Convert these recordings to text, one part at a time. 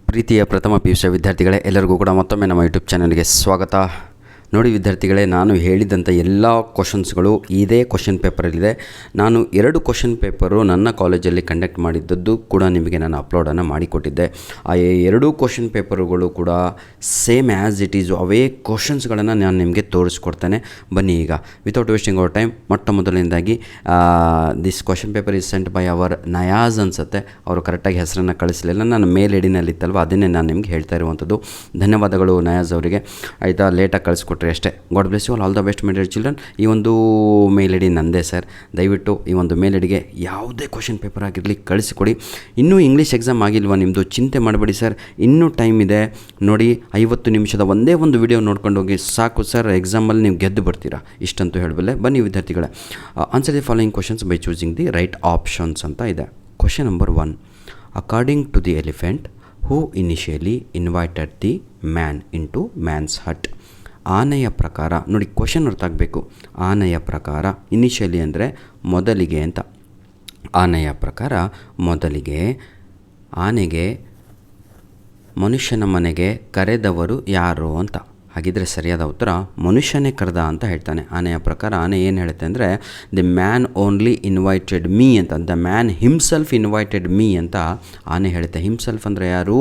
ಪ್ರೀತಿಯ ಪ್ರಥಮ PUC ವಿದ್ಯಾರ್ಥಿಗಳೇ, ಎಲ್ಲರಿಗೂ ಕೂಡ ಮತ್ತೊಮ್ಮೆ ನಮ್ಮ ಯೂಟ್ಯೂಬ್ ಚಾನಲ್ಗೆ ಸ್ವಾಗತ. ನೋಡಿ ವಿದ್ಯಾರ್ಥಿಗಳೇ, ನಾನು ಹೇಳಿದಂಥ ಎಲ್ಲ ಕ್ವಶನ್ಸ್ಗಳು ಇದೇ ಕ್ವಶನ್ ಪೇಪರಲ್ಲಿದೆ. ನಾನು 2 ಕ್ವಶನ್ ಪೇಪರು ನನ್ನ ಕಾಲೇಜಲ್ಲಿ ಕಂಡಕ್ಟ್ ಮಾಡಿದ್ದದ್ದು ಕೂಡ ನಿಮಗೆ ನಾನು ಅಪ್ಲೋಡನ್ನು ಮಾಡಿಕೊಟ್ಟಿದ್ದೆ. ಆ 2 ಕ್ವಶನ್ ಪೇಪರುಗಳು ಕೂಡ ಸೇಮ್ ಆ್ಯಸ್ ಇಟ್ ಈಸು ಅವೇ ಕ್ವಶನ್ಸ್ಗಳನ್ನು ನಾನು ನಿಮಗೆ ತೋರಿಸ್ಕೊಡ್ತೇನೆ. ಬನ್ನಿ ಈಗ ವಿತೌಟ್ ವೇಸ್ಟಿಂಗ್ ಅವರ್ ಟೈಮ್, ಮೊಟ್ಟ ಮೊದಲನೇದಾಗಿ this question paper is scent by our Nayaz ಅನಿಸುತ್ತೆ. ಅವರು ಕರೆಕ್ಟಾಗಿ ಹೆಸರನ್ನು ಕಳಿಸಲಿಲ್ಲ, ನಾನು ಮೇಲ್ ಐಡಿನಲ್ಲಿತ್ತಲ್ವ ಅದನ್ನೇ ನಾನು ನಿಮ್ಗೆ ಹೇಳ್ತಾ ಇರುವಂಥದ್ದು. ಧನ್ಯವಾದಗಳು ನಯಾಜ್ ಅವರಿಗೆ. ಆಯಿತಾ, ಲೇಟಾಗಿ ಕಳಿಸ್ಕೊಟ್ರೆ ಅಷ್ಟೇ. God bless you all the best my dear children. ಈ ಒಂದು ಮೇಲ್ ಐಡಿ ನಂದೇ ಸರ್. ದಯವಿಟ್ಟು ಈ ಒಂದು ಮೇಲ್ ಐಡಿಗೆ ಯಾವುದೇ ಕ್ವಶನ್ ಪೇಪರ್ ಆಗಿರಲಿ ಕಳಿಸಿಕೊಡಿ. ಇನ್ನೂ ಇಂಗ್ಲೀಷ್ ಎಕ್ಸಾಮ್ ಆಗಿಲ್ವಾ ನಿಮ್ಮದು? ಚಿಂತೆ ಮಾಡಬೇಡಿ ಸರ್, ಇನ್ನೂ ಟೈಮ್ ಇದೆ. ನೋಡಿ, 50 ನಿಮಿಷದ ಒಂದೇ ಒಂದು ವಿಡಿಯೋ ನೋಡ್ಕೊಂಡು ಹೋಗಿ ಸಾಕು ಸರ್, ಎಕ್ಸಾಮಲ್ಲಿ ನೀವು ಗೆದ್ದು ಬರ್ತೀರಾ, ಇಷ್ಟಂತೂ ಹೇಳಬಲ್ಲೆ. ಬನ್ನಿ ವಿದ್ಯಾರ್ಥಿಗಳೇ, answer the following questions by choosing the right options ಅಂತ ಇದೆ. Question number 1, according to the elephant who initially invited the man in to man's hut. ಆನೆಯ ಪ್ರಕಾರ, ನೋಡಿ ಕ್ವಶನ್ ಅರ್ಥ ಆಗಬೇಕು. ಆನೆಯ ಪ್ರಕಾರ, ಇನಿಷಿಯಲಿ ಅಂದರೆ ಮೊದಲಿಗೆ ಅಂತ. ಆನೆಯ ಪ್ರಕಾರ ಮೊದಲಿಗೆ ಆನೆಗೆ ಮನುಷ್ಯನ ಮನೆಗೆ ಕರೆದವರು ಯಾರು ಅಂತ. ಹಾಗಿದ್ರೆ ಸರಿಯಾದ ಉತ್ತರ ಮನುಷ್ಯನೇ ಕರೆದ ಅಂತ ಹೇಳ್ತಾನೆ. ಆನೆಯ ಪ್ರಕಾರ ಆನೆ ಏನು ಹೇಳುತ್ತೆ ಅಂದರೆ the man only invited me ಅಂತ. The man himself invited me ಅಂತ ಆನೆ ಹೇಳುತ್ತೆ. ಹಿಮ್ಸೆಲ್ಫ್ ಅಂದರೆ ಯಾರು?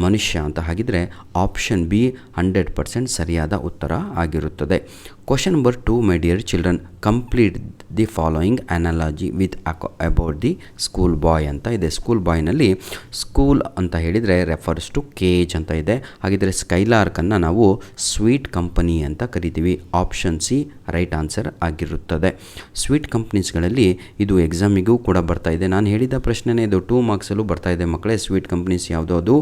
ಮನುಷ್ಯ ಅಂತ. ಹಾಗಿದ್ರೆ ಆಪ್ಷನ್ ಬಿ 100% ಸರಿಯಾದ ಉತ್ತರ ಆಗಿರುತ್ತದೆ. Question number 2, my dear children, complete the following analogy with about the school boy ಅಂತ ಇದೆ. ಸ್ಕೂಲ್ ಬಾಯ್ನಲ್ಲಿ ಸ್ಕೂಲ್ ಅಂತ ಹೇಳಿದರೆ ರೆಫರ್ಸ್ ಟು ಕೇಜ್ ಅಂತ ಇದೆ. ಹಾಗಿದ್ರೆ ಸ್ಕೈಲಾರ್ಕನ್ನು ನಾವು ಸ್ವೀಟ್ ಕಂಪನಿ ಅಂತ ಕರಿತೀವಿ. ಆಪ್ಷನ್ ಸಿ ರೈಟ್ ಆನ್ಸರ್ ಆಗಿರುತ್ತದೆ. ಸ್ವೀಟ್ ಕಂಪ್ನೀಸ್ಗಳಲ್ಲಿ ಇದು ಎಕ್ಸಾಮಿಗೂ ಕೂಡ ಬರ್ತಾ ಇದೆ. ನಾನು ಹೇಳಿದ ಪ್ರಶ್ನೆನೇ ಇದು 2 ಮಾರ್ಕ್ಸಲ್ಲೂ ಬರ್ತಾ ಇದೆ ಮಕ್ಕಳೇ. ಸ್ವೀಟ್ ಕಂಪ್ನೀಸ್ ಯಾವುದಾವುದು?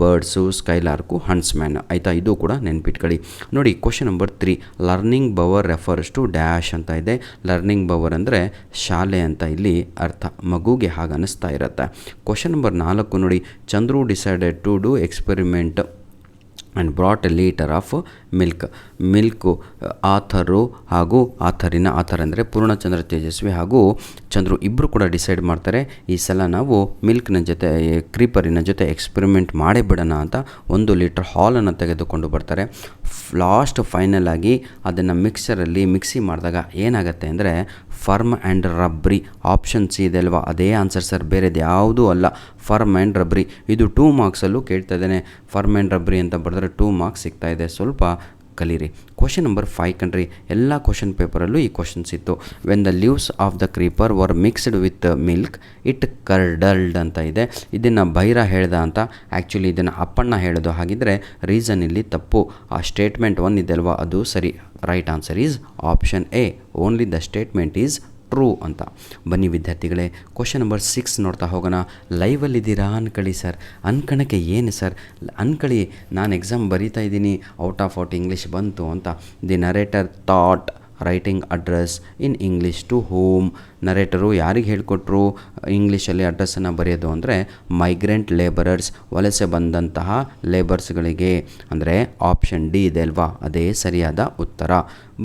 Birds, skylark, huntsman. ಆಯಿತಾ, ಇದು ಕೂಡ ನೆನ್ಪಿಟ್ಕೊಳ್ಳಿ. ನೋಡಿ question number 3, learning bower refers to dash ಅಂತ ಇದೆ. ಲರ್ನಿಂಗ್ ಬವರ್ ಅಂದರೆ ಶಾಲೆ ಅಂತ ಇಲ್ಲಿ ಅರ್ಥ. ಮಗುಗೆ ಹಾಗೆ ಅನ್ನಿಸ್ತಾ ಇರುತ್ತೆ. ಕ್ವಶನ್ ನಂಬರ್ 4 ನೋಡಿ, Chandru decided to do experiment and brought a litre of milk author ಹಾಗೂ ಆಥರ್ ಅಂದರೆ ಪೂರ್ಣಚಂದ್ರ ತೇಜಸ್ವಿ ಹಾಗೂ ಚಂದ್ರು ಇಬ್ಬರು ಕೂಡ ಡಿಸೈಡ್ ಮಾಡ್ತಾರೆ, ಈ ಸಲ ನಾವು ಮಿಲ್ಕ್ನ ಜೊತೆ ಕ್ರೀಪರಿನ ಜೊತೆ ಎಕ್ಸ್ಪೆರಿಮೆಂಟ್ ಮಾಡೇ ಬಿಡೋಣ ಅಂತ 1 ಲೀಟರ್ ಹಾಲನ್ನು ತೆಗೆದುಕೊಂಡು ಬರ್ತಾರೆ. ಲಾಸ್ಟ್ ಫೈನಲ್ ಆಗಿ ಅದನ್ನು ಮಿಕ್ಸರಲ್ಲಿ ಮಿಕ್ಸಿ ಮಾಡಿದಾಗ ಏನಾಗುತ್ತೆ ಅಂದರೆ firm and rubbery. Option C ಇದೆ ಅಲ್ವಾ, ಅದೇ ಆನ್ಸರ್ ಸರ್, ಬೇರೆದು ಯಾವುದೂ ಅಲ್ಲ. Firm and rubbery. ಇದು 2 ಮಾರ್ಕ್ಸಲ್ಲೂ ಕೇಳ್ತಾ ಇದ್ದೇನೆ. ಫರ್ಮ್ ಆ್ಯಂಡ್ ರಬ್ರಿ ಅಂತ ಬರೆದ್ರೆ 2 ಮಾರ್ಕ್ಸ್ ಸಿಗ್ತಾ ಇದೆ, ಸ್ವಲ್ಪ ಕಲೀರಿ. ಕ್ವಶನ್ ನಂಬರ್ 5 ಕಣ್ರಿ, ಎಲ್ಲ ಕ್ವಶನ್ ಪೇಪರಲ್ಲೂ ಈ ಕ್ವಶನ್ಸ್ ಇತ್ತು. When the leaves of the creeper were mixed with milk it curdled ಅಂತ ಇದೆ. ಇದನ್ನು ಭೈರ ಹೇಳ್ದ ಅಂತ, ಆ್ಯಕ್ಚುಲಿ ಇದನ್ನು ಅಪ್ಪಣ್ಣ ಹೇಳೋದು. ಹಾಗಿದ್ರೆ ರೀಸನ್ ಇಲ್ಲಿ ತಪ್ಪು. ಆ ಸ್ಟೇಟ್ಮೆಂಟ್ 1 ಇದೆ ಅಲ್ವಾ, ಅದು ಸರಿ. Right answer is option A, only the statement is true ಅಂತ. ಬನ್ನಿ ವಿದ್ಯಾರ್ಥಿಗಳೇ, ಕ್ವಶನ್ ನಂಬರ್ 6 ನೋಡ್ತಾ ಹೋಗೋಣ. ಲೈವಲ್ಲಿದ್ದೀರಾ ಅನ್ಕೊಳ್ಳಿ ಸರ್. ಅನ್ಕಣಕ್ಕೆ ಏನು ಸರ್? ಅನ್ಕೊಳ್ಳಿ, ನಾನು ಎಕ್ಸಾಮ್ ಬರೀತಾ ಇದ್ದೀನಿ, ಔಟ್ ಆಫ್ ಇಂಗ್ಲೀಷ್ ಬಂತು ಅಂತ. The narrator thought writing address in English to home. Narrator ಯಾರಿಗೆ ಹೇಳಿಕೊಟ್ರು ಇಂಗ್ಲೀಷಲ್ಲಿ ಅಡ್ರೆಸ್ಸನ್ನು ಬರೆಯೋದು ಅಂದರೆ ಮೈಗ್ರೆಂಟ್ ಲೇಬರರ್ಸ್, ವಲಸೆ ಬಂದಂತಹ ಲೇಬರ್ಸ್ಗಳಿಗೆ. ಅಂದರೆ ಆಪ್ಷನ್ ಡಿ ಇದೆ ಅಲ್ವಾ, ಅದೇ ಸರಿಯಾದ ಉತ್ತರ.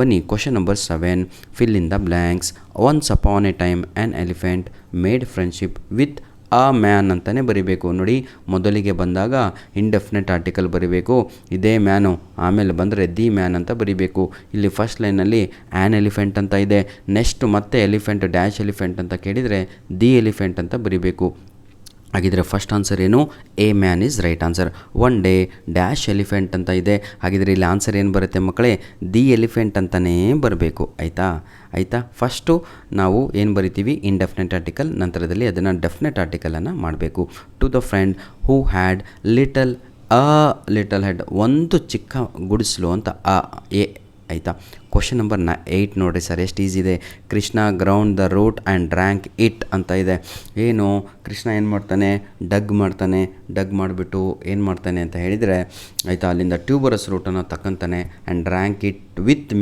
ಬನ್ನಿ question number 7, fill in the blanks. Once upon A time an elephant made friendship with ಆ ಮ್ಯಾನ್ ಅಂತಲೇ ಬರೀಬೇಕು. ನೋಡಿ, ಮೊದಲಿಗೆ ಬಂದಾಗ ಇಂಡೆಫಿನೆಟ್ ಆರ್ಟಿಕಲ್ ಬರೀಬೇಕು, ಇದೇ ಮ್ಯಾನು. ಆಮೇಲೆ ಬಂದರೆ ದಿ ಮ್ಯಾನ್ ಅಂತ ಬರೀಬೇಕು. ಇಲ್ಲಿ ಫಸ್ಟ್ ಲೈನಲ್ಲಿ ಆ್ಯನ್ ಎಲಿಫೆಂಟ್ ಅಂತ ಇದೆ. ನೆಕ್ಸ್ಟ್ ಮತ್ತೆ ಎಲಿಫೆಂಟ್ ಡ್ಯಾಶ್ ಎಲಿಫೆಂಟ್ ಅಂತ ಕೇಳಿದರೆ ದಿ ಎಲಿಫೆಂಟ್ ಅಂತ ಬರೀಬೇಕು. ಹಾಗಿದ್ರೆ ಫಸ್ಟ್ ಆನ್ಸರ್ ಏನು? A man is right answer. 1 day dash elephant ಅಂತ ಇದೆ. ಹಾಗಿದ್ರೆ ಇಲ್ಲಿ ಆನ್ಸರ್ ಏನು ಬರುತ್ತೆ ಮಕ್ಕಳೇ? ದಿ ಎಲಿಫೆಂಟ್ ಅಂತಲೇ ಬರಬೇಕು. ಆಯಿತಾ, ಫಸ್ಟು ನಾವು ಏನು ಬರಿತೀವಿ? ಇಂಡೆಫಿನೆಟ್ ಆರ್ಟಿಕಲ್, ನಂತರದಲ್ಲಿ ಅದನ್ನು ಡೆಫಿನೆಟ್ ಆರ್ಟಿಕಲನ್ನು ಮಾಡಬೇಕು. To the friend who had little head, ಒಂದು ಚಿಕ್ಕ ಗುಡಿಸಲು ಅಂತ ಎ. ಆಯಿತಾ, ಕ್ವಶನ್ ನಂಬರ್ 8 ನೋಡಿರಿ ಸರ್, ಎಷ್ಟು ಈಸಿ ಇದೆ. Krishna ground the root and drank it ಅಂತ ಇದೆ. ಏನು, ಕೃಷ್ಣ ಏನು ಮಾಡ್ತಾನೆ? ಡಗ್ ಮಾಡಿಬಿಟ್ಟು ಏನು ಮಾಡ್ತಾನೆ ಅಂತ ಹೇಳಿದರೆ, ಆಯಿತಾ, ಅಲ್ಲಿಂದ ಟ್ಯೂಬರಸ್ ರೂಟನ್ನು ತಕ್ಕಂತಾನೆ. ಆ್ಯಂಡ್ ಡ್ರ್ಯಾಂಕ್ ಇಟ್ ವಿತ್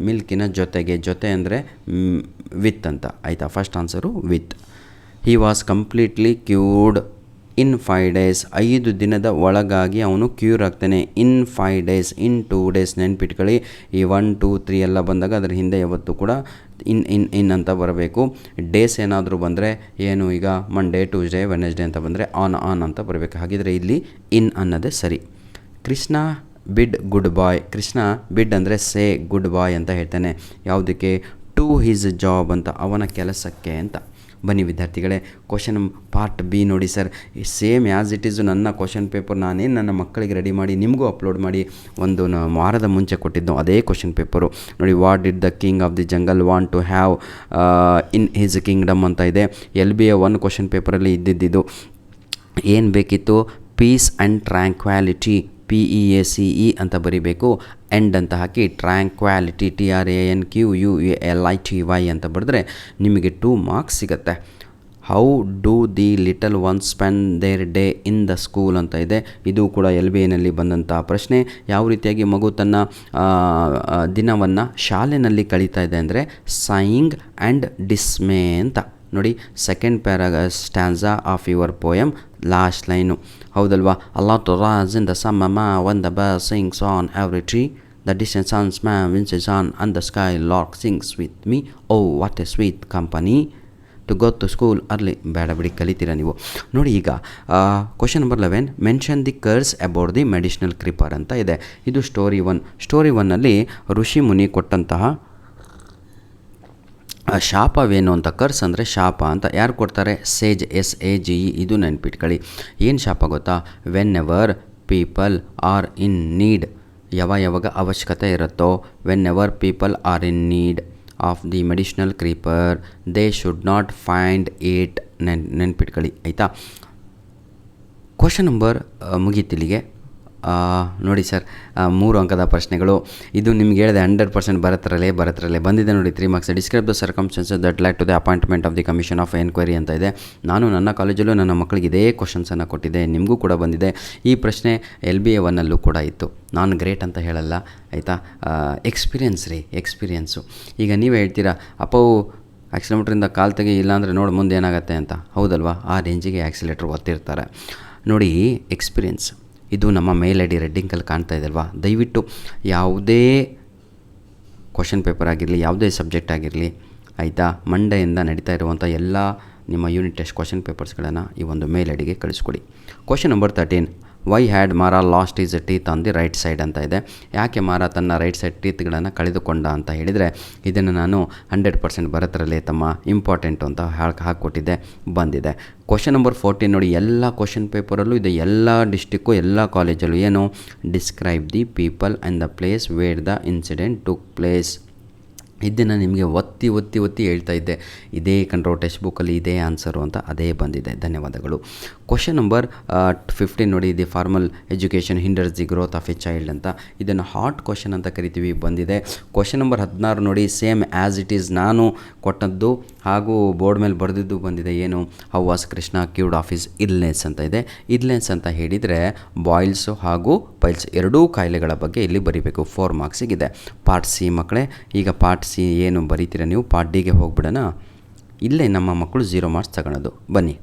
ಮಿಲ್ಕಿನ ಜೊತೆ ಅಂದರೆ ವಿತ್ ಅಂತ. ಆಯಿತಾ, first answer with. He was completely cured in 5 days. 5 ದಿನದ ಒಳಗಾಗಿ ಅವನು ಕ್ಯೂರ್ ಆಗ್ತಾನೆ. ಇನ್ 5 days, ಇನ್ 2 days. ನೆನ್ಪಿಟ್ಕೊಳ್ಳಿ, ಈ 1, 2, 3 ಎಲ್ಲ ಬಂದಾಗ ಅದರ ಹಿಂದೆ ಯಾವತ್ತೂ ಕೂಡ ಇನ್ ಅಂತ ಬರಬೇಕು. ಡೇಸ್ ಏನಾದರೂ ಬಂದರೆ ಏನು, ಈಗ ಮಂಡೇ, ಟ್ಯೂಸ್ಡೇ, ವೆಡ್ನೆಸ್ಡೇ ಅಂತ ಬಂದರೆ ಆನ್ ಅಂತ ಬರಬೇಕು. ಹಾಗಿದ್ರೆ ಇಲ್ಲಿ ಇನ್ ಅನ್ನೋದೇ ಸರಿ. ಕೃಷ್ಣ ಬಿಡ್ ಗುಡ್ ಬಾಯ್. ಕೃಷ್ಣ ಬಿಡ್ ಅಂದರೆ ಸೇ ಗುಡ್ ಬಾಯ್ ಅಂತ ಹೇಳ್ತಾನೆ. ಯಾವುದಕ್ಕೆ? ಟು ಹಿಸ್ ಜಾಬ್ ಅಂತ, ಅವನ ಕೆಲಸಕ್ಕೆ ಅಂತ. ಬನ್ನಿ ವಿದ್ಯಾರ್ಥಿಗಳೇ, ಕ್ವಶನ್ ಪಾರ್ಟ್ ಬಿ ನೋಡಿ ಸರ್. ಸೇಮ್ ಆ್ಯಸ್ ಇಟ್ ಈಸು ನನ್ನ ಕ್ವಶನ್ ಪೇಪರ್ ನಾನೇನು ನನ್ನ ಮಕ್ಕಳಿಗೆ ರೆಡಿ ಮಾಡಿ ನಿಮಗೂ ಅಪ್ಲೋಡ್ ಮಾಡಿ ಒಂದು ವಾರದ ಮುಂಚೆ ಕೊಟ್ಟಿದ್ದು ಅದೇ ಕ್ವಶನ್ ಪೇಪರು ನೋಡಿ. What did the king of the jungle want to have in his kingdom ಅಂತ ಇದೆ. LBA 1 ಕ್ವಶನ್ ಪೇಪರಲ್ಲಿ ಇದ್ದಿದ್ದು ಏನು ಬೇಕಿತ್ತು? ಪೀಸ್ ಆ್ಯಂಡ್ ಟ್ರ್ಯಾಂಕ್ವಾಲಿಟಿ, PEACE ಅಂತ ಬರೀಬೇಕು. ಎಂಡ್ ಅಂತ ಹಾಕಿ ಟ್ರ್ಯಾಂಕ್ವಾಲಿಟಿ TRANQUALITY ಅಂತ ಬರೆದ್ರೆ ನಿಮಗೆ 2 ಮಾರ್ಕ್ಸ್ ಸಿಗುತ್ತೆ. How do the little one spend their day in the school ಅಂತ ಇದೆ. ಇದು ಕೂಡ LBAನಲ್ಲಿ ಬಂದಂಥ ಪ್ರಶ್ನೆ. ಯಾವ ರೀತಿಯಾಗಿ ಮಗು ತನ್ನ ದಿನವನ್ನು ಶಾಲೆಯಲ್ಲಿ ಕಳೀತಾ ಇದೆ ಅಂದರೆ ಸೈಯಿಂಗ್ ಆ್ಯಂಡ್ ಡಿಸ್ಮೇ ಅಂತ ನೋಡಿ. Second stanza of your poem, last line ಹೌದಲ್ವಾ? ಅಲ್ಲಾ to rise in the summer when the birds sings on every tree, the distance suns winds his horn and the skylark sings with me, O what a sweet company to go to school early. ಬೇಡ ಬಿಡಿ, ಕಲಿತೀರಾ ನೀವು. ನೋಡಿ ಈಗ question number 11, mention the curse about the medicinal creeper ಅಂತ ಇದೆ. ಇದು story 1. Story 1ನಲ್ಲಿ ಋಷಿ ಮುನಿ ಕೊಟ್ಟಂತಹ ಶಾಪವೇನು ಅಂತ. ಕರ್ಸ್ ಅಂದರೆ ಶಾಪ ಅಂತ. ಯಾರು ಕೊಡ್ತಾರೆ? ಸೇಜ್, SAGE. ಇದು ನೆನ್ಪಿಟ್ಕೊಳ್ಳಿ. ಏನು ಶಾಪ ಗೊತ್ತಾ? Whenever people are in need, ಯಾವಾಗ ಅವಶ್ಯಕತೆ ಇರುತ್ತೋ, whenever people are in need of the medicinal creeper they should not find it. ನೆನ್ಪಿಟ್ಕೊಳ್ಳಿ ಆಯಿತಾ. ಕ್ವಶನ್ ನಂಬರ್ ಮುಗೀತಿಲ್ಲಿಗೆ. ನೋಡಿ ಸರ್, 3 ಅಂಕದ ಪ್ರಶ್ನೆಗಳು. ಇದು ನಿಮ್ಗೆ ಹೇಳಿದೆ 100% ಬರತ್ರಲ್ಲೇ ಬಂದಿದೆ ನೋಡಿ. 3 marks. Describe the circumstances that led to the appointment of the commission of enquiry ಅಂತ ಇದೆ. ನಾನು ನನ್ನ ಕಾಲೇಜಲ್ಲೂ ನನ್ನ ಮಕ್ಕಳಿಗೆ ಇದೇ ಕ್ವಶನ್ಸನ್ನು ಕೊಟ್ಟಿದ್ದೆ, ನಿಮಗೂ ಕೂಡ ಬಂದಿದೆ. ಈ ಪ್ರಶ್ನೆ LBA 1ಅಲ್ಲೂ ಕೂಡ ಇತ್ತು. ನಾನು ಗ್ರೇಟ್ ಅಂತ ಹೇಳಲ್ಲ ಆಯಿತಾ, ಎಕ್ಸ್ಪೀರಿಯೆನ್ಸು. ಈಗ ನೀವೇ ಹೇಳ್ತೀರಾ, ಅಪ್ಪವು ಆಕ್ಸಿಲೆಮೀಟ್ರಿಂದ ಕಾಲು ತೆಗಿ, ಇಲ್ಲಾಂದರೆ ನೋಡಿ ಮುಂದೆ ಏನಾಗುತ್ತೆ ಅಂತ. ಹೌದಲ್ವಾ? ಆ ರೇಂಜಿಗೆ ಆಕ್ಸಿಲೇಟ್ರ್ ಒತ್ತಿರ್ತಾರೆ ನೋಡಿ. ಎಕ್ಸ್ಪೀರಿಯೆನ್ಸ್ ಇದು ನಮ್ಮ ಮೇಲ್ ID ರೆಡ್ಡಿಂಕಲ್ಲಿ ಕಾಣ್ತಾ ಇದೆಯಲ್ವಾ? ದಯವಿಟ್ಟು ಯಾವುದೇ ಕ್ವಶನ್ ಪೇಪರ್ ಆಗಿರಲಿ, ಯಾವುದೇ ಸಬ್ಜೆಕ್ಟ್ ಆಗಿರಲಿ ಆಯಿತಾ, ಮಂಡೆಯಿಂದ ನಡೀತಾ ಇರುವಂಥ ಎಲ್ಲ ನಿಮ್ಮ ಯೂನಿಟ್ ಟೆಸ್ಟ್ ಕ್ವಶನ್ ಪೇಪರ್ಸ್ಗಳನ್ನು ಈ ಒಂದು ಮೇಲ್ IDಗೆ ಕಳಿಸ್ಕೊಡಿ. ಕ್ವಶನ್ ನಂಬರ್ 13, ವೈ ಹ್ಯಾಡ್ ಮಾರಾ last is teeth on the right side ಅಂತ ಇದೆ. ಯಾಕೆ ಮಾರಾ ತನ್ನ ರೈಟ್ ಸೈಡ್ ಟೀತ್ಗಳನ್ನು ಕಳೆದುಕೊಂಡ ಅಂತ ಹೇಳಿದರೆ, ಇದನ್ನು ನಾನು 100% ಬರತ್ರಲ್ಲೇ ತಮ್ಮ ಇಂಪಾರ್ಟೆಂಟು ಅಂತ ಹಾಕ್ಕೊಟ್ಟಿದ್ದೆ, ಬಂದಿದೆ. ಕ್ವಶನ್ ನಂಬರ್ 14 ನೋಡಿ. ಎಲ್ಲ ಕ್ವಶನ್ ಪೇಪರಲ್ಲೂ ಇದೆ, ಎಲ್ಲ ಡಿಸ್ಟಿಕ್ಕು, ಎಲ್ಲ ಕಾಲೇಜಲ್ಲೂ ಏನು? Describe the people and the place where the incident took place. ಇದನ್ನು ನಿಮಗೆ ಒತ್ತಿ ಹೇಳ್ತಾ ಇದ್ದೆ. ಇದೇ ಕಂಟ್ರೋಲ್ ಟೆಕ್ಸ್ಟ್ ಬುಕ್ಕಲ್ಲಿ ಇದೇ ಆನ್ಸರು ಅಂತ ಅದೇ ಬಂದಿದೆ. ಧನ್ಯವಾದಗಳು. ಕ್ವಶನ್ ನಂಬರ್ 15 ನೋಡಿ. The formal education hinders the growth of a child ಅಂತ. ಇದನ್ನು ಹಾಟ್ ಕ್ವಶನ್ ಅಂತ ಕರಿತೀವಿ, ಬಂದಿದೆ. ಕ್ವಶನ್ ನಂಬರ್ 16 ನೋಡಿ. ಸೇಮ್ ಆ್ಯಸ್ ಇಟ್ ಈಸ್ ನಾನು ಕೊಟ್ಟದ್ದು ಹಾಗೂ ಬೋರ್ಡ್ ಮೇಲೆ ಬರೆದಿದ್ದು ಬಂದಿದೆ. ಏನು? How was Krishna cured of his illness ಅಂತ ಇದೆ. ಇಲ್ನೆಸ್ ಅಂತ ಹೇಳಿದರೆ ಬಾಯ್ಲ್ಸು ಹಾಗೂ ಪೈಲ್ಸ್ ಎರಡೂ ಕಾಯಿಲೆಗಳ ಬಗ್ಗೆ ಇಲ್ಲಿ ಬರೀಬೇಕು. 4 ಮಾರ್ಕ್ಸಿಗಿದೆ. ಪಾರ್ಟ್ ಸಿ ಮಕ್ಕಳೇ. ಈಗ ಪಾರ್ಟ್ ಸಿ ಏನು ಬರೀತೀರ ನೀವು? ಪಾರ್ಟ್ ಡಿಗೆ ಹೋಗ್ಬಿಡೋಣ. ಇಲ್ಲೇ ನಮ್ಮ ಮಕ್ಕಳು 0 ಮಾರ್ಕ್ಸ್ ತಗೊಳೋದು. ಬನ್ನಿ,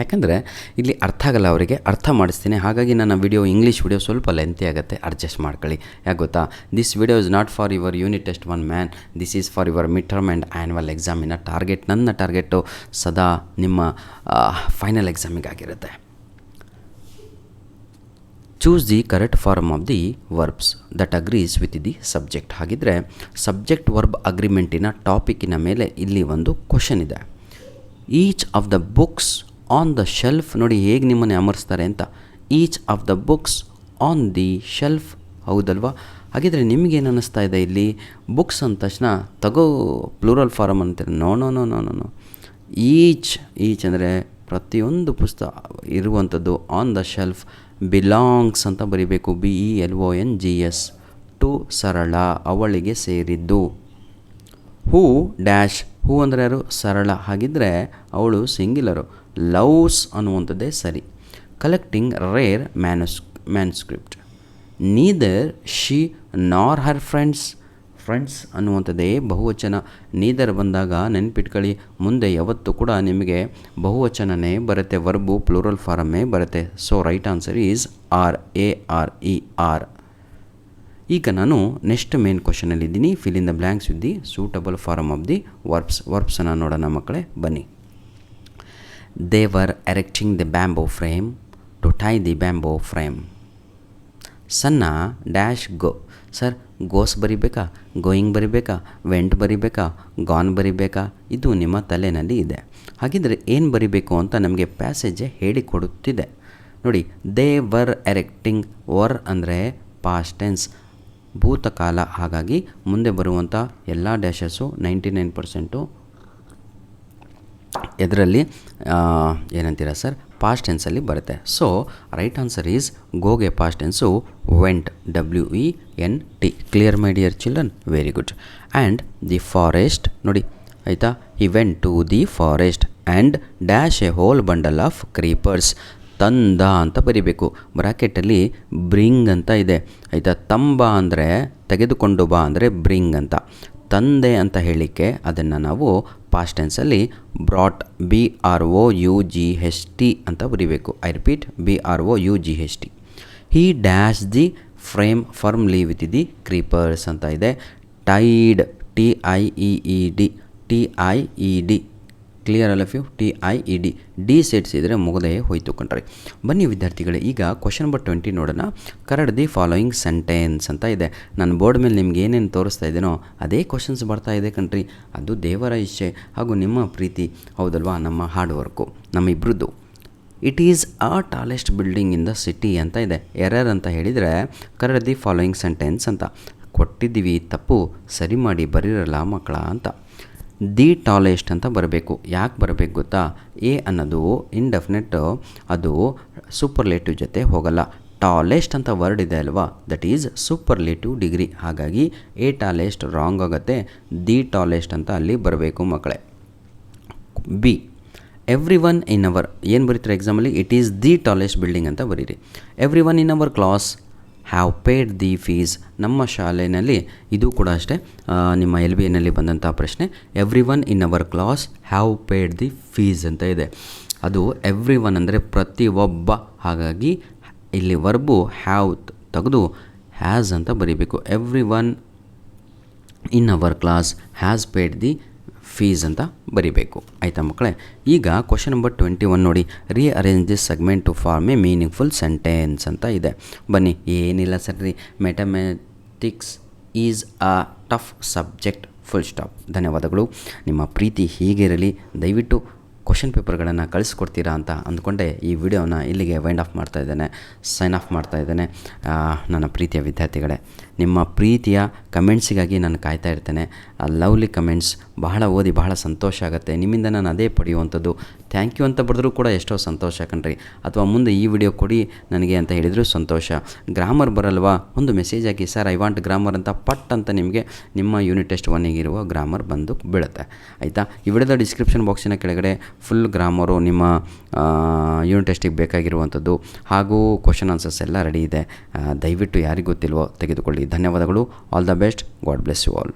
ಯಾಕಂದರೆ ಇಲ್ಲಿ ಅರ್ಥ ಆಗಲ್ಲ ಅವರಿಗೆ, ಅರ್ಥ ಮಾಡಿಸ್ತೀನಿ. ಹಾಗಾಗಿ ನನ್ನ ವಿಡಿಯೋ ಇಂಗ್ಲೀಷ್ ವಿಡಿಯೋ ಸ್ವಲ್ಪ ಲೆಂತಿ ಆಗುತ್ತೆ, ಅಡ್ಜಸ್ಟ್ ಮಾಡ್ಕೊಳ್ಳಿ. ಯಾಕೆ ಗೊತ್ತಾ? This video is not for your unit test 1 man, this is for your mid term and annual ಎಕ್ಸಾಮಿನ ಟಾರ್ಗೆಟ್. ನನ್ನ ಟಾರ್ಗೆಟು ಸದಾ ನಿಮ್ಮ ಫೈನಲ್ ಎಕ್ಸಾಮಿಗಾಗಿರುತ್ತೆ. Choose the correct form of the verbs that agrees with the subject. ಹಾಗಿದ್ರೆ subject verb ಅಗ್ರಿಮೆಂಟಿನ ಟಾಪಿಕ್ಕಿನ ಮೇಲೆ ಇಲ್ಲಿ ಒಂದು ಕ್ವಶನ್ ಇದೆ. Each of the books on the shelf. ನೋಡಿ ಹೇಗೆ ನಿಮ್ಮನ್ನು ಅಮರಿಸ್ತಾರೆ ಅಂತ. Each of the books on the shelf. ಹೌದಲ್ವಾ? ಹಾಗಿದ್ರೆ ನಿಮಗೇನು ಅನ್ನಿಸ್ತಾ ಇದೆ ಇಲ್ಲಿ? ಬುಕ್ಸ್ ಅಂದ ತಕ್ಷಣ ತಗೋ ಪ್ಲೂರಲ್ ಫಾರಮ್ ಅಂತೀರ. ನೋ. ಈಚ್ ಅಂದರೆ ಪ್ರತಿಯೊಂದು ಪುಸ್ತಕ ಇರುವಂಥದ್ದು. ಆನ್ ದ ಶೆಲ್ಫ್ ಬಿಲಾಂಗ್ಸ್ ಅಂತ ಬರೀಬೇಕು. BELONGS ಟು ಸರಳ, ಅವಳಿಗೆ ಸೇರಿದ್ದು. ಹೂ ಡ್ಯಾಶ್. ಹೂ ಅಂದರೆ ಯಾರು? ಸರಳ. ಹಾಗಿದ್ದರೆ ಅವಳು ಸಿಂಗ್ಯುಲರು. ಲವ್ಸ್ ಅನ್ನುವಂಥದ್ದೇ ಸರಿ. Collecting rare manuscript. Neither she nor her friends ಅನ್ನುವಂಥದ್ದೇ ಬಹುವಚನ. ನೀದರ್ ಬಂದಾಗ ನೆನ್ಪಿಟ್ಕೊಳ್ಳಿ, ಮುಂದೆ ಯಾವತ್ತೂ ಕೂಡ ನಿಮಗೆ ಬಹುವಚನನೇ ಬರುತ್ತೆ, ವರ್ಬು ಪ್ಲೂರಲ್ ಫಾರಮ್ಮೇ ಬರುತ್ತೆ. So right answer is ARE. ಈಗ ನಾನು ನೆಕ್ಸ್ಟ್ ಮೇನ್ ಕ್ವಶನಲ್ಲಿದ್ದೀನಿ. Fill in the blanks with the suitable form of the ವರ್ಬ್ಸನ್ನು ನೋಡೋಣ ಮಕ್ಕಳೇ, ಬನ್ನಿ. They were erecting the bamboo frame to tie the bamboo frame. ಸಣ್ಣ ಡ್ಯಾಶ್ ಗೋ. ಸರ್, ಗೋಸ್ ಬರಿಬೇಕಾ, going ಬರಿಬೇಕಾ, ವೆಂಟ್ ಬರಿಬೇಕಾ, ಗಾನ್ ಬರಿಬೇಕಾ? ಇದು ನಿಮ್ಮ ತಲೆಯಲ್ಲಿ ಇದೆ. ಹಾಗಿದ್ರೆ ಏನು ಬರಿಬೇಕು ಅಂತ ನಮಗೆ ಪ್ಯಾಸೇಜ್ ಹೇಳಿಕೊಡುತ್ತಿದೆ ನೋಡಿ. They were erecting. ವರ್ ಅಂದರೆ ಪಾಸ್ಟ್ ಟೆನ್ಸ್, ಭೂತಕಾಲ. ಹಾಗಾಗಿ ಮುಂದೆ ಬರುವಂಥ ಎಲ್ಲ ಡ್ಯಾಶಸ್ಸು 99% ಇದರಲ್ಲಿ ಏನಂತೀರ ಸರ್, ಪಾಸ್ಟ್ ಟೆನ್ಸಲ್ಲಿ ಬರುತ್ತೆ. ಸೊ ರೈಟ್ ಆನ್ಸರ್ ಈಸ್ ಗೋಗೆ past tense went, WENT. Clear my dear children? Very good. And the forest ನೋಡಿ, ಆಯಿತಾ. He went to the forest and dash a whole bundle of creepers. ತಂದ ಅಂತ ಬರಿಬೇಕು, ಬ್ರಾಕೆಟಲ್ಲಿ bring ಅಂತ ಇದೆ, ಆಯಿತಾ. ತಂಬ ಅಂದರೆ ತೆಗೆದುಕೊಂಡು ಬಾ ಅಂದರೆ ಬ್ರಿಂಗ್ ಅಂತ. ತಂದೆ ಅಂತ ಹೇಳಿಕೆ ಅದನ್ನು ನಾವು ಪಾಸ್ಟ್ ಟೆನ್ಸಲ್ಲಿ ಬ್ರಾಟ್, BROUGHT ಅಂತ ಬರಿಬೇಕು. I repeat, BROUGHT. He dash the frame firmly with the creepers ಅಂತ ಇದೆ. Tied, TIED. ಕ್ಲಿಯರ್ ಅಲ್ಲ ಫ್ಯೂ? TIED. ಡಿ ಸೇರಿಸಿದರೆ ಮುಗದೇ ಹೋಯ್ತು ಕಣ್ರಿ. ಬನ್ನಿ ವಿದ್ಯಾರ್ಥಿಗಳೇ, ಈಗ ಕ್ವಶನ್ ನಂಬರ್ 20 ನೋಡೋಣ. ಕರೆಕ್ಟ್ ದಿ ಫಾಲೋಯಿಂಗ್ ಸೆಂಟೆನ್ಸ್ ಅಂತ ಇದೆ. ನಾನು ಬೋರ್ಡ್ ಮೇಲೆ ನಿಮ್ಗೆ ಏನೇನು ತೋರಿಸ್ತಾ ಇದ್ದೀನೋ ಅದೇ ಕ್ವಶನ್ಸ್ ಬರ್ತಾ ಇದೆ ಕಣ್ರಿ. ಅದು ದೇವರ ಇಚ್ಛೆ ಹಾಗೂ ನಿಮ್ಮ ಪ್ರೀತಿ, ಹೌದಲ್ವಾ? ನಮ್ಮ ಹಾರ್ಡ್ ವರ್ಕು, ನಮ್ಮ ಇಬ್ಬರದ್ದು. ಇಟ್ ಈಸ್ ಆ tallest building in the city ಅಂತ ಇದೆ. ಎರರ್ ಅಂತ ಹೇಳಿದರೆ ಕರೆಕ್ಟ್ ದಿ ಫಾಲೋಯಿಂಗ್ ಸೆಂಟೆನ್ಸ್ ಅಂತ ಕೊಟ್ಟಿದ್ದೀವಿ. ತಪ್ಪು ಸರಿ ಮಾಡಿ ಬರೀರಲ್ಲ ಮಕ್ಕಳ ಅಂತ. ದಿ ಟಾಲೆಸ್ಟ್ ಅಂತ ಬರಬೇಕು. ಯಾಕೆ ಬರಬೇಕು ಗೊತ್ತಾ? ಎ ಅನ್ನೋದು ಇಂಡೆಫಿನೆಟ್, ಅದು ಸೂಪರ್ಲೇಟಿವ್ ಜೊತೆ ಹೋಗಲ್ಲ. ಟಾಲೆಸ್ಟ್ ಅಂತ ವರ್ಡ್ ಇದೆ ಅಲ್ವಾ, ದಟ್ ಈಸ್ ಸೂಪರ್ಲೇಟಿವ್ ಡಿಗ್ರಿ. ಹಾಗಾಗಿ ಎ ಟಾಲೆಸ್ಟ್ ರಾಂಗ್ ಆಗುತ್ತೆ. ದಿ ಟಾಲೆಸ್ಟ್ ಅಂತ ಅಲ್ಲಿ ಬರಬೇಕು ಮಕ್ಕಳೇ. B, every one in our. ಏನು ಬರೀತಾರೆ ಎಕ್ಸಾಮಲ್ಲಿ? It is the tallest building ಅಂತ ಬರೀರಿ. Every one in our class have paid the fees. ನಮ್ಮ ಶಾಲೆಯಲ್ಲಿ ಇದು ಕೂಡ ಅಷ್ಟೇ, ನಿಮ್ಮ LBನಲ್ಲಿ ಬಂದಂಥ ಪ್ರಶ್ನೆ. Every one in our class have paid the fees ಅಂತ ಇದೆ. ಅದು ಎವ್ರಿ ಒನ್ ಅಂದರೆ ಪ್ರತಿಯೊಬ್ಬ. ಹಾಗಾಗಿ ಇಲ್ಲಿ ವರ್ಬು ಹ್ಯಾವ್ ತೆಗೆದು ಹ್ಯಾಸ್ ಅಂತ ಬರೀಬೇಕು. Every one in our class has paid the fees ಅಂತ ಬರಿಬೇಕು. ಆಯಿತಾ ಮಕ್ಕಳೇ? ಈಗ ಕ್ವಶನ್ ನಂಬರ್ 21 ನೋಡಿ. Rearrange this segment to form a meaningful sentence ಅಂತ ಇದೆ. ಬನ್ನಿ. ಏನಿಲ್ಲ ಸರಿ, mathematics is a tough subject, full stop. ಧನ್ಯವಾದಗಳು. ನಿಮ್ಮ ಪ್ರೀತಿ ಹೀಗಿರಲಿ. ದಯವಿಟ್ಟು ಕ್ವಶನ್ ಪೇಪರ್ಗಳನ್ನು ಕಳಿಸ್ಕೊಡ್ತೀರಾ ಅಂತ ಅಂದ್ಕೊಂಡೆ ಈ ವಿಡಿಯೋನ ಇಲ್ಲಿಗೆ ವೈಂಡ್ ಆಫ್ ಮಾಡ್ತಾಯಿದ್ದೇನೆ, ಸೈನ್ ಆಫ್ ಮಾಡ್ತಾಯಿದ್ದೇನೆ. ನನ್ನ ಪ್ರೀತಿಯ ವಿದ್ಯಾರ್ಥಿಗಳೇ, ನಿಮ್ಮ ಪ್ರೀತಿಯ ಕಮೆಂಟ್ಸಿಗಾಗಿ ನಾನು ಕಾಯ್ತಾ ಇರ್ತೇನೆ. ಲವ್ಲಿ ಕಮೆಂಟ್ಸ್ ಬಹಳ ಓದಿ ಬಹಳ ಸಂತೋಷ ಆಗುತ್ತೆ. ನಿಮ್ಮಿಂದ ನಾನು ಅದೇ ಪಡೆಯುವಂಥದ್ದು. ಥ್ಯಾಂಕ್ ಯು ಅಂತ ಬರೆದ್ರೂ ಕೂಡ ಎಷ್ಟೋ ಸಂತೋಷ ಕಣ್ರಿ. ಅಥವಾ ಮುಂದೆ ಈ ವಿಡಿಯೋ ಕೊಡಿ ನನಗೆ ಅಂತ ಹೇಳಿದರೂ ಸಂತೋಷ. ಗ್ರಾಮರ್ ಬರಲ್ವಾ? ಒಂದು message hockey, sir I want grammar ಅಂತ. ಪಟ್ ಅಂತ ನಿಮಗೆ ನಿಮ್ಮ ಯೂನಿಟ್ ಟೆಸ್ಟ್ 1 ಗ್ರಾಮರ್ ಬಂದು ಬೀಳುತ್ತೆ. ಆಯಿತಾ? ಈ ವಿಡಿಯೋದ ಡಿಸ್ಕ್ರಿಪ್ಷನ್ ಬಾಕ್ಸಿನ ಕೆಳಗಡೆ ಫುಲ್ ಗ್ರಾಮರು, ನಿಮ್ಮ ಯೂನಿಟ್ ಟೆಸ್ಟಿಗೆ ಬೇಕಾಗಿರುವಂಥದ್ದು ಹಾಗೂ ಕ್ವಶನ್ ಆನ್ಸರ್ಸ್ ಎಲ್ಲ ರೆಡಿ ಇದೆ. ದಯವಿಟ್ಟು ಯಾರಿಗೆ ಗೊತ್ತಿಲ್ವೋ ತೆಗೆದುಕೊಳ್ಳಿ. ಧನ್ಯವಾದಗಳು. All the best. God bless you all.